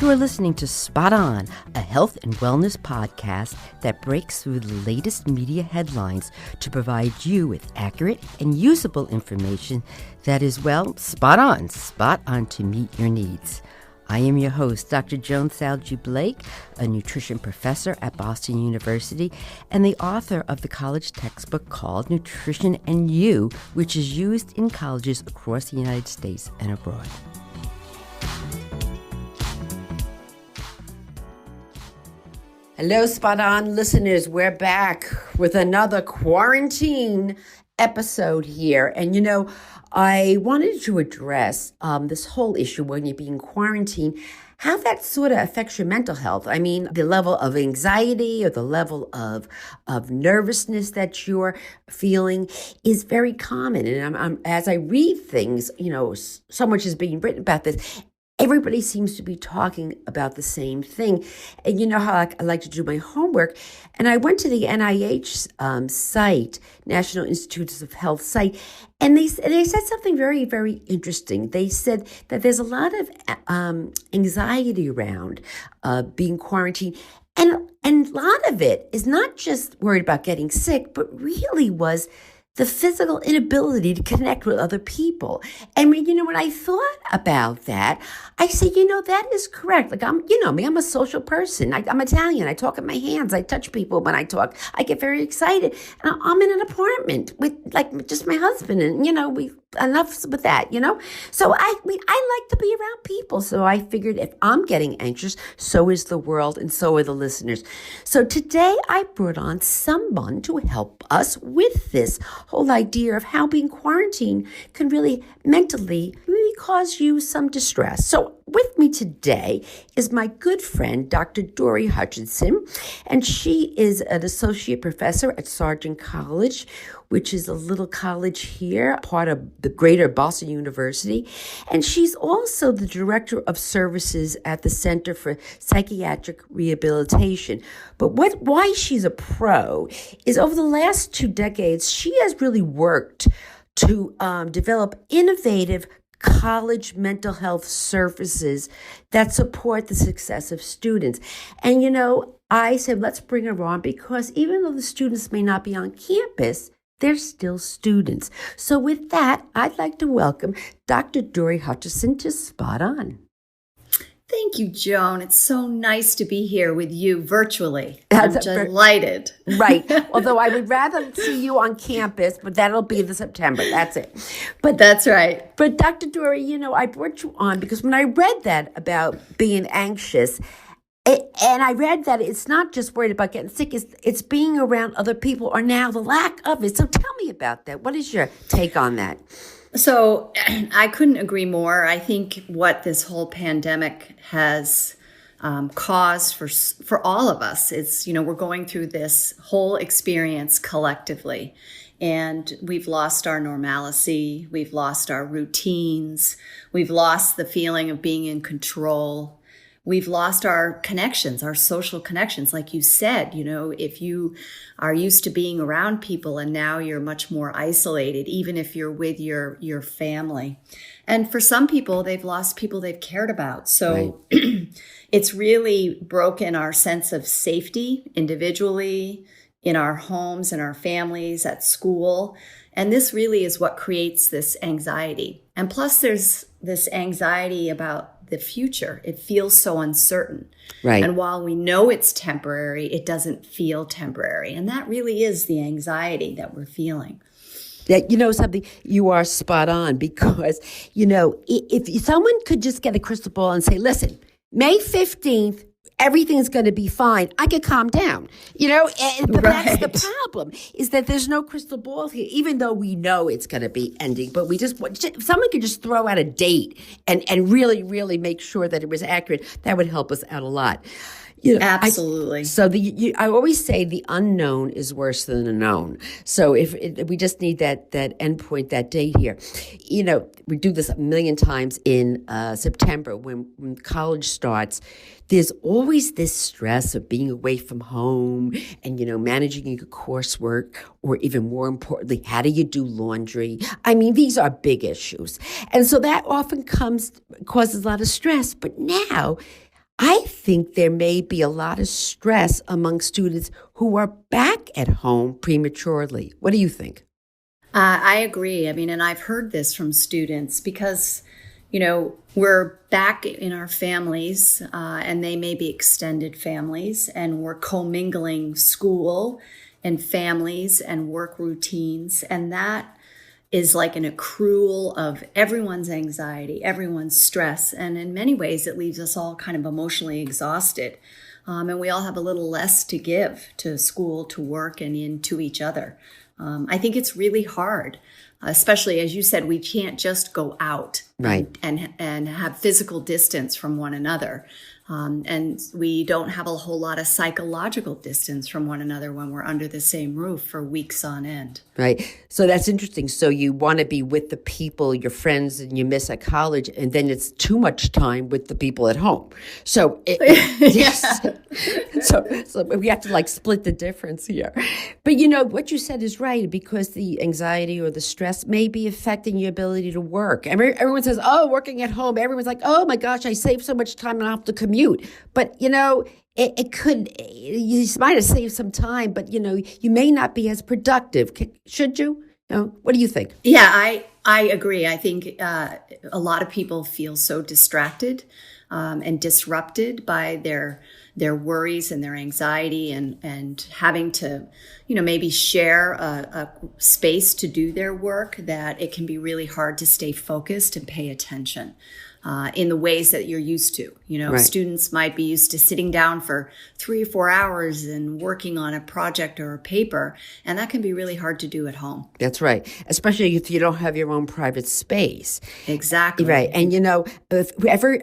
You are listening to Spot On, a health and wellness podcast that breaks through the latest media headlines to provide you with accurate and usable information that is, well, spot on to meet your needs. I am your host, Dr. Joan Salge Blake, a nutrition professor at Boston University and the author of the college textbook called Nutrition and You, which is used in colleges across the United States and abroad. Hello, Spot On listeners. We're back with another quarantine episode here. And, I wanted to address this whole issue when you're being quarantined, how that sort of affects your mental health. I mean, the level of anxiety or the level of nervousness that you're feeling is very common. And I'm as I read things, so much is being written about this. Everybody seems to be talking about the same thing. And you know how I like to do my homework. And I went to the NIH site, National Institutes of Health site, and they said something very, very interesting. They said that there's a lot of anxiety around being quarantined. And a lot of it is not just worried about getting sick, but really was the physical inability to connect with other people. And when I thought about that, I said, that is correct. Like I'm a social person. I'm Italian. I talk with my hands. I touch people when I talk. I get very excited. And I'm in an apartment with just my husband, and enough with that, So I like to be around people. So I figured if I'm getting anxious, so is the world and so are the listeners. So today I brought on someone to help us with this whole idea of how being quarantined can really mentally cause you some distress. So with me today is my good friend, Dr. Dori Hutchinson, and she is an associate professor at Salge College, which is a little college here, part of the greater Boston University. And she's also the director of services at the Center for Psychiatric Rehabilitation. But why she's a pro is over the last 2 decades, she has really worked to develop innovative college mental health services that support the success of students. And, I said, let's bring her on because even though the students may not be on campus, they're still students. So with that, I'd like to welcome Dr. Dori Hutchinson to Spot On. Thank you, Joan. It's so nice to be here with you virtually. I'm delighted. Right. Although I would rather see you on campus, but that'll be in September. That's it. But that's right. But Dr. Dori, I brought you on because when I read that about being anxious, and I read that it's not just worried about getting sick, it's being around other people or now the lack of it. So tell me about that. What is your take on that? So I couldn't agree more. I think what this whole pandemic has caused for all of us is, we're going through this whole experience collectively. And we've lost our normalcy. We've lost our routines. We've lost the feeling of being in control. We've lost our connections, our social connections. Like you said, if you are used to being around people and now you're much more isolated, even if you're with your family. And for some people, they've lost people they've cared about. So right. It's really broken our sense of safety individually, in our homes, in our families, at school. And this really is what creates this anxiety. And plus there's this anxiety about the future. It feels so uncertain. Right. And while we know it's temporary, it doesn't feel temporary. And that really is the anxiety that we're feeling. That, something, you are spot on because, if someone could just get a crystal ball and say, listen, May 15th, everything's going to be fine, I could calm down, but right. That's the problem is that there's no crystal ball here, even though we know it's going to be ending, but if someone could just throw out a date and really, really make sure that it was accurate, that would help us out a lot. Absolutely. I always say the unknown is worse than the known. So if we just need that endpoint, that date here, we do this a million times in September when college starts. There's always this stress of being away from home and, managing your coursework, or even more importantly, how do you do laundry? I mean, these are big issues. And so that often causes a lot of stress. But now I think there may be a lot of stress among students who are back at home prematurely. What do you think? I agree. I mean, and I've heard this from students because, we're back in our families, and they may be extended families, and we're commingling school and families and work routines. And that is like an accrual of everyone's anxiety, everyone's stress. And in many ways, it leaves us all kind of emotionally exhausted. And we all have a little less to give to school, to work, and into each other. I think it's really hard, especially as you said, we can't just go out and have physical distance from one another. And we don't have a whole lot of psychological distance from one another when we're under the same roof for weeks on end. Right. So that's interesting. So you want to be with the people, your friends, and you miss at college, and then it's too much time with the people at home. So yes. So we have to split the difference here. But what you said is right, because the anxiety or the stress may be affecting your ability to work. Everyone says, "Oh, working at home." Everyone's like, "Oh my gosh, I save so much time and I don't have to commute." But it could, you might have saved some time, but you may not be as productive. Should you? What do you think? Yeah, I agree. I think a lot of people feel so distracted and disrupted by their worries and their anxiety and having to, maybe share a space to do their work, that it can be really hard to stay focused and pay attention in the ways that you're used to. Right. Students might be used to sitting down for 3 or 4 hours and working on a project or a paper, and that can be really hard to do at home. That's right, especially if you don't have your own private space. Exactly. Right, and if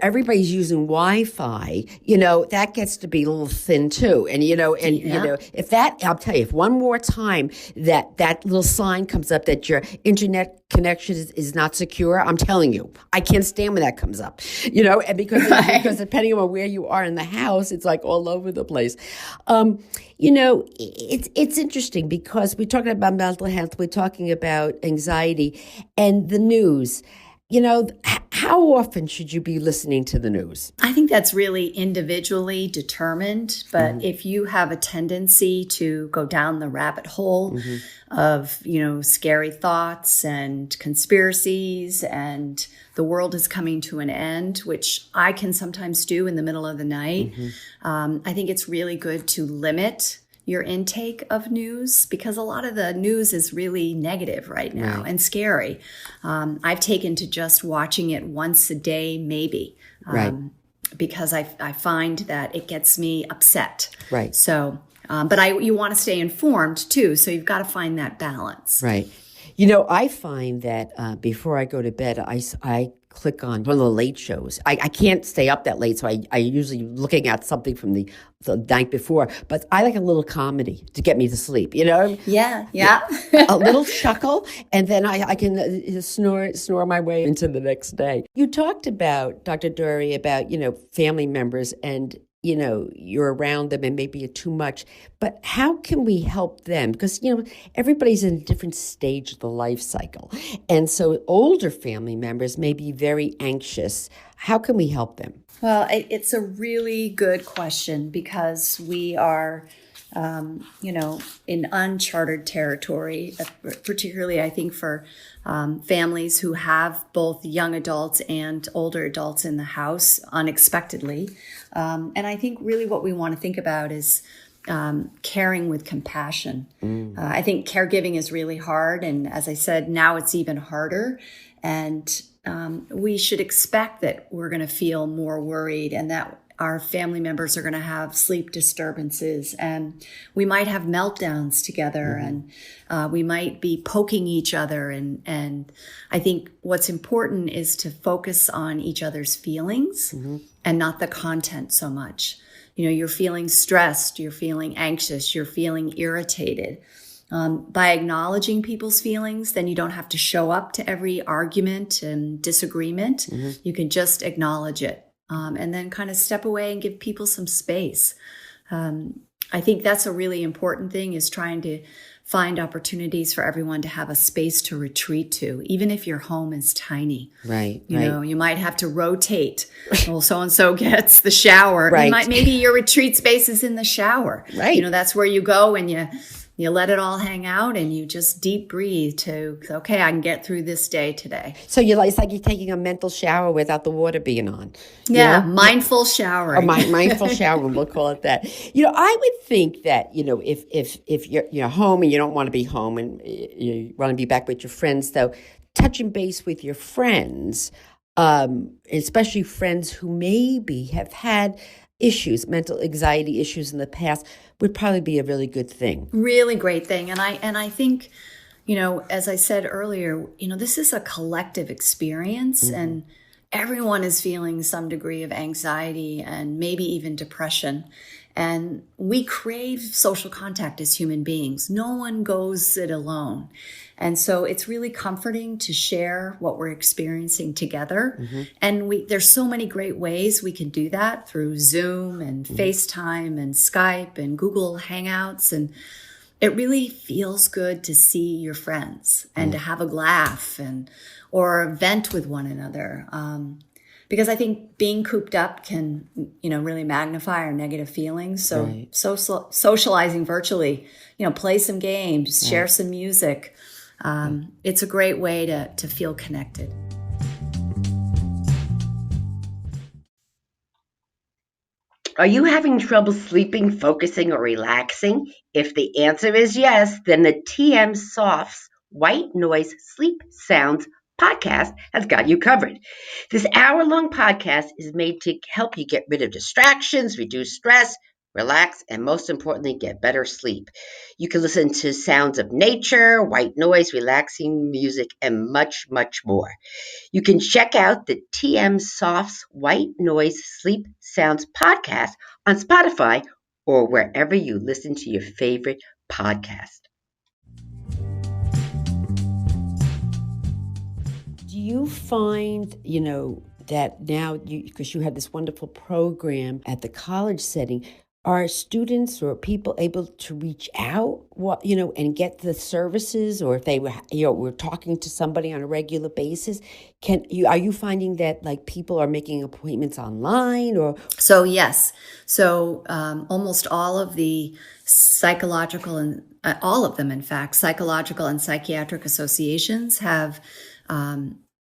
everybody's using Wi-Fi, that gets to be a little thin too. And if that, I'll tell you, if one more time that little sign comes up that your internet connection is not secure, I'm telling you, I can't stand when that comes up. And because depending on where you are in the house, it's like all over the place. It's interesting because we're talking about mental health, we're talking about anxiety and the news. How often should you be listening to the news? I think that's really individually determined. But if you have a tendency to go down the rabbit hole of, scary thoughts and conspiracies and the world is coming to an end, which I can sometimes do in the middle of the night, I think it's really good to limit your intake of news, because a lot of the news is really negative right now and scary. I've taken to just watching it once a day, maybe, because I find that it gets me upset. Right. So, but you want to stay informed too, so you've got to find that balance. Right. I find that before I go to bed, I click on one of the late shows. I can't stay up that late, so I usually looking at something from the night before. But I like a little comedy to get me to sleep, Yeah. A little chuckle, and then I can snore my way into the next day. You talked about, Dr. Dori, about, family members and you're around them and maybe you're too much, but how can we help them? Because, everybody's in a different stage of the life cycle. And so older family members may be very anxious. How can we help them? Well, it's a really good question, because we are, in uncharted territory, particularly I think for families who have both young adults and older adults in the house unexpectedly. And I think really what we want to think about is caring with compassion. I think caregiving is really hard. And as I said, now it's even harder. And we should expect that we're going to feel more worried and that our family members are going to have sleep disturbances, and we might have meltdowns together, and we might be poking each other. And I think what's important is to focus on each other's feelings and not the content so much. You're feeling stressed, you're feeling anxious, you're feeling irritated. By acknowledging people's feelings, then you don't have to show up to every argument and disagreement. You can just acknowledge it. And then kind of step away and give people some space. I think that's a really important thing, is trying to find opportunities for everyone to have a space to retreat to, even if your home is tiny. Right. You know, you might have to rotate. Well, so-and-so gets the shower. Right. Maybe your retreat space is in the shower. Right. You know, that's where you go and you let it all hang out and you just deep breathe to, okay, I can get through this day today. So it's like you're taking a mental shower without the water being on. Yeah, mindful showering. Or mindful shower, we'll call it that. I would think that, if you're home and you don't want to be home and you want to be back with your friends, though, touching base with your friends, especially friends who maybe have had mental anxiety issues in the past, would probably be a really good thing. Really great thing. And I think, as I said earlier, this is a collective experience and everyone is feeling some degree of anxiety and maybe even depression. And we crave social contact as human beings. No one goes it alone. And so it's really comforting to share what we're experiencing together. Mm-hmm. And there's so many great ways we can do that through Zoom and FaceTime and Skype and Google Hangouts. And it really feels good to see your friends and to have a laugh or vent with one another. Because I think being cooped up can, really magnify our negative feelings. So, socializing virtually, play some games, share some music. It's a great way to feel connected. Are you having trouble sleeping, focusing, or relaxing? If the answer is yes, then the TM Softs White Noise Sleep Sounds podcast has got you covered. This hour-long podcast is made to help you get rid of distractions, reduce stress, relax, and most importantly, get better sleep. You can listen to sounds of nature, white noise, relaxing music, and much, much more. You can check out the TM Softs White Noise Sleep Sounds podcast on Spotify or wherever you listen to your favorite podcast. Do you find, that now, because you had this wonderful program at the college setting, are students or people able to reach out, and get the services, or if they were talking to somebody on a regular basis? Are you finding that people are making appointments online or? So yes, almost all of the psychological and all of them, in fact, psychological and psychiatric associations have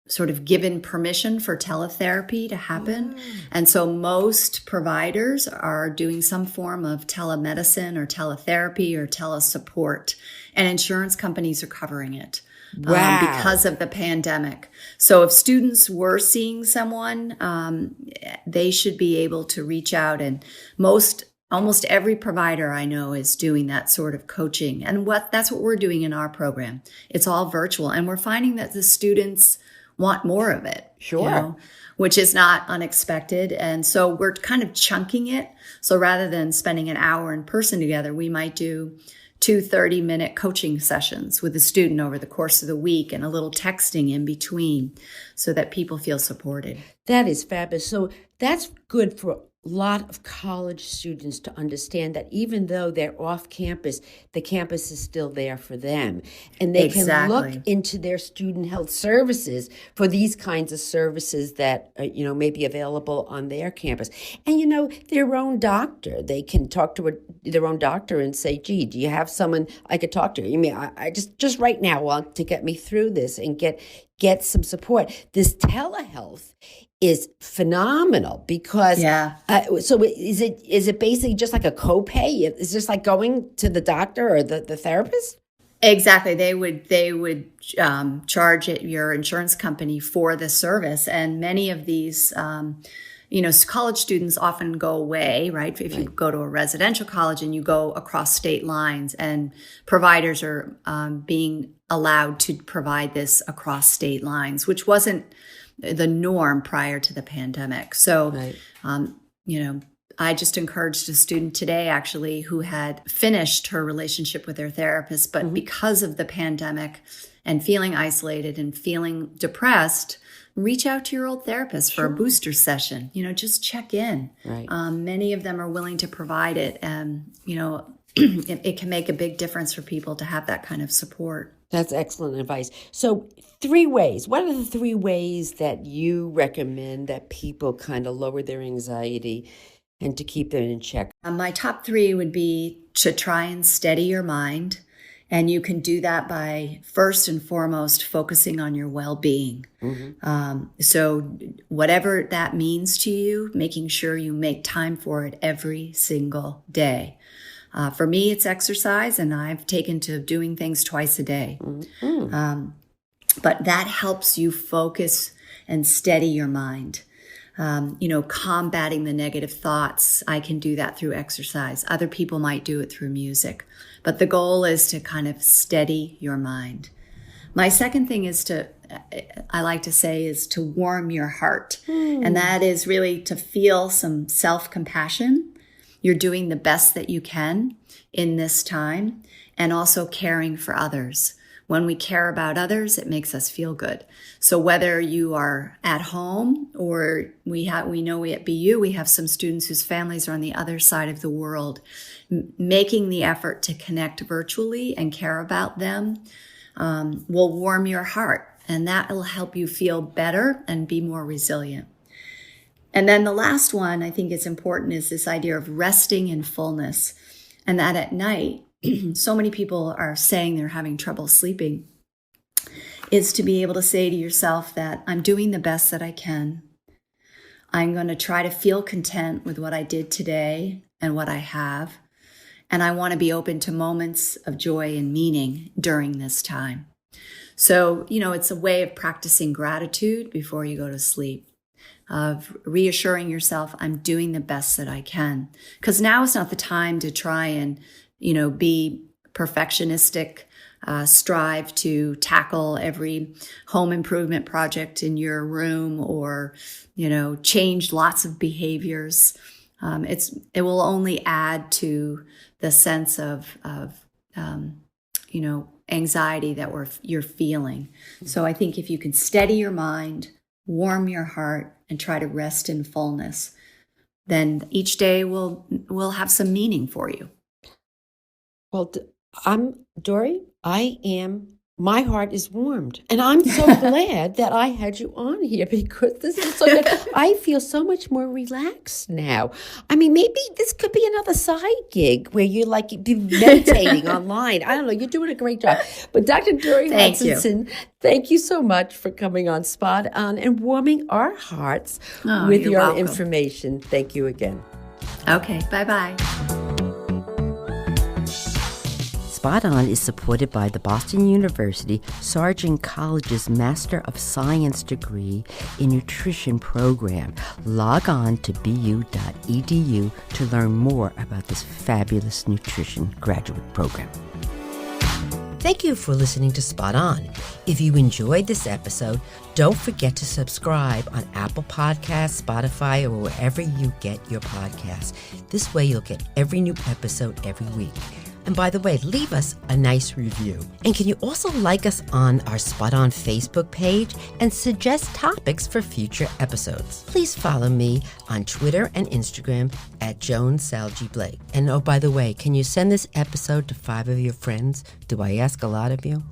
sort of given permission for teletherapy to happen. And so most providers are doing some form of telemedicine or teletherapy or telesupport, and insurance companies are covering it. Wow. Because of the pandemic. So if students were seeing someone, they should be able to reach out, and almost every provider I know is doing that sort of coaching. And that's what we're doing in our program. It's all virtual, and we're finding that the students want more of it. Sure. Which is not unexpected. And so we're kind of chunking it. So rather than spending an hour in person together, we might do 2 30-minute coaching sessions with the student over the course of the week and a little texting in between so that people feel supported. That is fabulous. So that's good for a lot of college students to understand that even though they're off campus, the campus is still there for them. And they can look into their student health services for these kinds of services that, may be available on their campus. And, their own doctor, they can talk to their own doctor and say, gee, do you have someone I could talk to? I just right now want to get me through this and get some support. This telehealth is phenomenal because so is it basically just like a copay? Is this like going to the doctor or the therapist? Exactly. They would charge your insurance company for the service, and many of these college students often go away, right? If you go to a residential college and you go across state lines, and providers are being allowed to provide this across state lines, which wasn't the norm prior to the pandemic. So, I just encouraged a student today, actually, who had finished her relationship with her therapist, but because of the pandemic and feeling isolated and feeling depressed, reach out to your old therapist for a booster session. Just check in. Right. Many of them are willing to provide it. And, it can make a big difference for people to have that kind of support. That's excellent advice. So 3 ways. What are the 3 ways that you recommend that people kind of lower their anxiety and to keep them in check? My top 3 would be to try and steady your mind. And you can do that by first and foremost focusing on your well-being. So whatever that means to you, making sure you make time for it every single day. For me, it's exercise, and I've taken to doing things twice a day. But that helps you focus and steady your mind. Combating the negative thoughts, I can do that through exercise. Other people might do it through music. But the goal is to kind of steady your mind. My second thing is to warm your heart. And that is really to feel some self-compassion. You're doing the best that you can in this time, and also caring for others. When we care about others, it makes us feel good. So whether you are at home or we know at BU, we have some students whose families are on the other side of the world, making the effort to connect virtually and care about them will warm your heart, and that will help you feel better and be more resilient. And then the last one I think is important is this idea of resting in fullness, and that at night, so many people are saying they're having trouble sleeping, is to be able to say to yourself that I'm doing the best that I can. I'm going to try to feel content with what I did today and what I have. And I want to be open to moments of joy and meaning during this time. So, it's a way of practicing gratitude before you go to sleep, of reassuring yourself, I'm doing the best that I can. Because now is not the time to try and be perfectionistic, strive to tackle every home improvement project in your room or, change lots of behaviors. It will only add to the sense of anxiety that you're feeling. So I think if you can steady your mind, warm your heart, and try to rest in fullness, then each day will have some meaning for you. Well, Dori, my heart is warmed. And I'm so glad that I had you on here because this is so good. I feel so much more relaxed now. I mean, maybe this could be another side gig where you're meditating online. I don't know. You're doing a great job. But Dr. Dori Hutchinson, thank you so much for coming on Spot On and warming our hearts with your welcome. Information. Thank you again. Okay. Bye-bye. Spot On is supported by the Boston University Sargent College's Master of Science degree in Nutrition program. Log on to bu.edu to learn more about this fabulous nutrition graduate program. Thank you for listening to Spot On. If you enjoyed this episode, don't forget to subscribe on Apple Podcasts, Spotify, or wherever you get your podcasts. This way you'll get every new episode every week. And by the way, leave us a nice review. And can you also like us on our Spot On Facebook page and suggest topics for future episodes? Please follow me on Twitter and Instagram at Joan Salge Blake. And oh, by the way, can you send this episode to 5 of your friends? Do I ask a lot of you?